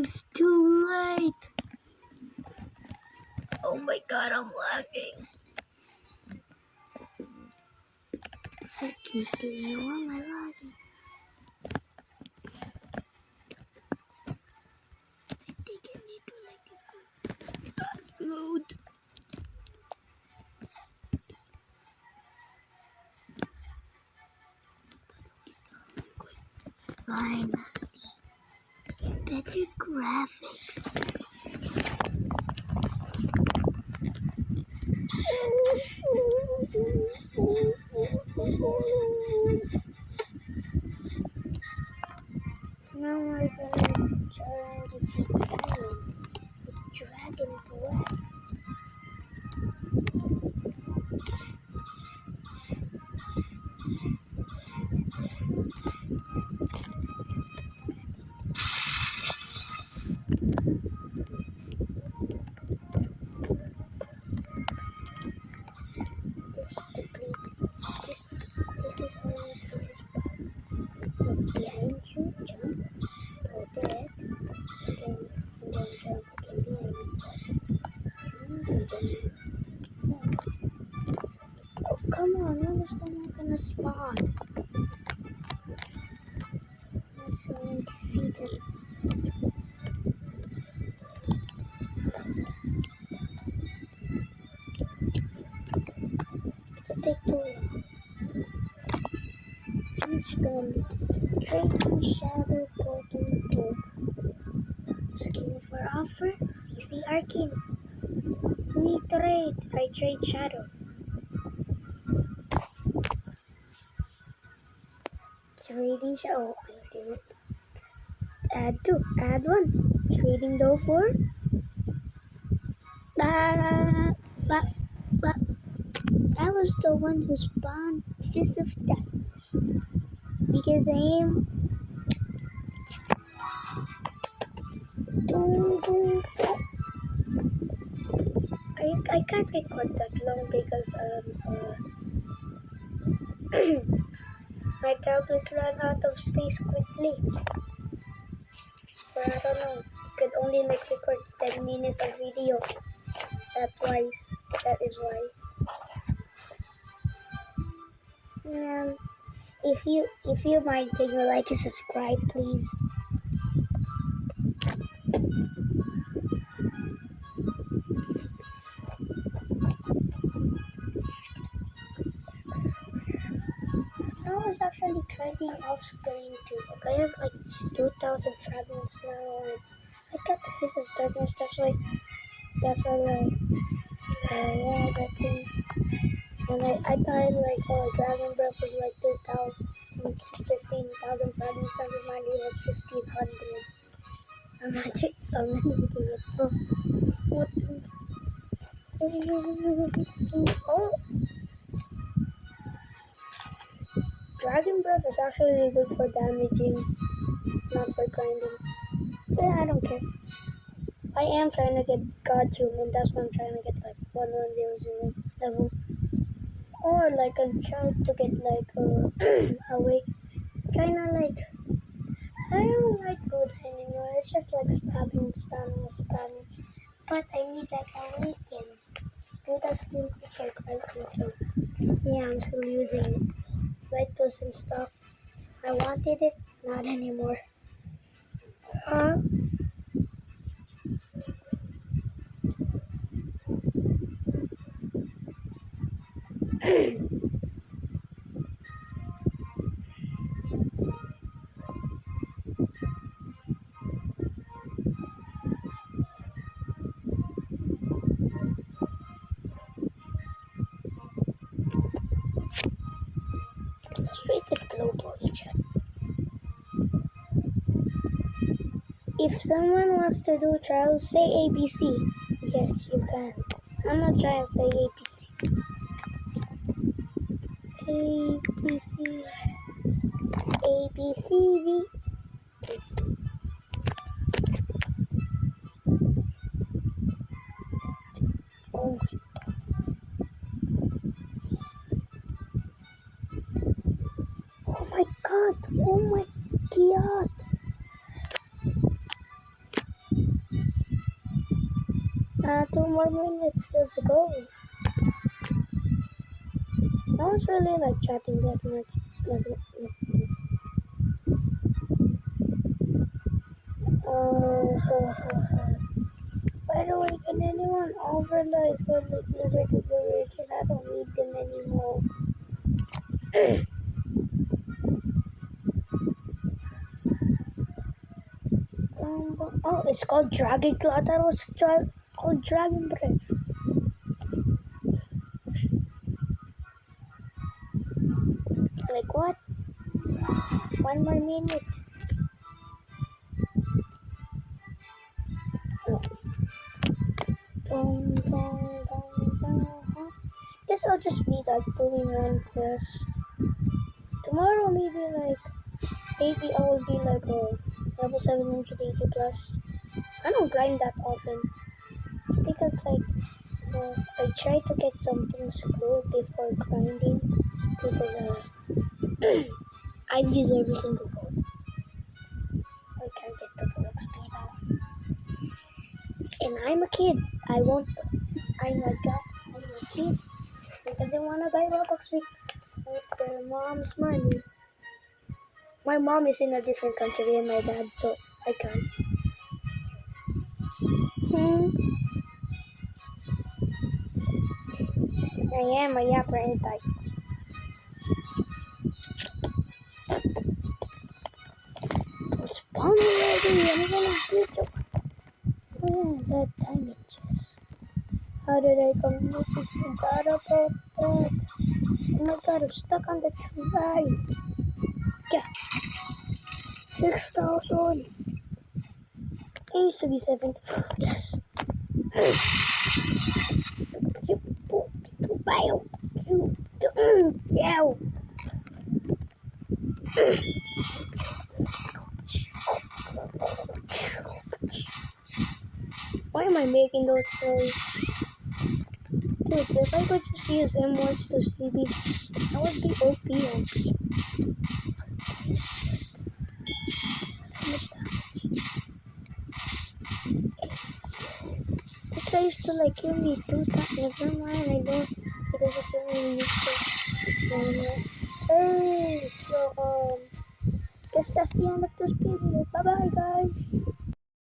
It's too late. Oh my god, I'm lagging. I continue on my lagging. I think I need to like a fast mode. Fine. Better graphics. Now we're gonna try to keep going with Dragon Breath. This is the place. This is how you do this part. Look behind you, jump, go there, and then jump again behind you. And then no. Oh come on, when is that not gonna spawn? Let's try and defeat it. It'll take too long. I'm just gonna be Dragon Shadow Portal Book. Skin for offer, CC Arcane. We trade, I trade Shadow. Trading Shadow, I do it. Add 2, add 1. Trading though 4. I was the one who spawned Fist of Darkness. Because I am I can't record that long because my tablet ran out of space quickly. Or I don't know, it could only like record 10 minutes of video. That is why. And if you mind, can you like and subscribe, please? I was actually trending off screen too. Okay, I have like 2,000 fragments now, and I got the Fist of Darkness. That's why like yeah, that thing. And I thought like Dragon Breath was like 2,000, 15,000 fragments. Never mind, it was 1,500. I'm not taking it. Oh, what? Oh. Dragon Breath is actually good for damaging, not for grinding. Yeah, I don't care. I am trying to get God Tomb, and that's why I'm trying to get like 1100 level. Or like I'm trying to get like awake. Trying to like, I don't like good anymore. It's just like spamming. But I need like awaken. Dude, that's still for grinding, so yeah, I'm still using it. Light was in stock. I wanted it, not anymore. Let's read the global chat. If someone wants to do trials, say ABC. Yes, you can. I'm not trying to say ABC. ABC. ABCD. Oh my. Oh my god. Oh my god. 2 more minutes. Let's go. No one's really like chatting that much. By the way, can anyone overlay for the user configuration? I don't need them anymore. Oh, it's called Dragon Claw. I thought it was called Dragon Breath. Like what? 1 more minute. Oh. Guess I'll just be like doing 1+. Tomorrow maybe I will be like level 780 plus. I don't grind that often. It's because I try to get some things good before grinding because I use every single gold. I can't get the full XP now. And I'm a kid. I'm a kid. I doesn't want to buy Robux with their mom's money. My mom is in a different country than my dad, so I can't. I am a yapper, ain't I? I'm spawning already. I'm gonna beat you. Oh yeah, that time it just. How did I come up with forgot about that? Oh my god, I'm stuck on the tree. Yeah, 6,000. It used to be 7. Yes. Yeah. Why am I making those noise? Dude, if I could just use M1s to see these, that would be OP. So much damage. This guy used to like kill me 2 times. Never mind, I don't. He doesn't kill me. He used to. Hey, so guess that's the end of this video. Bye bye, guys.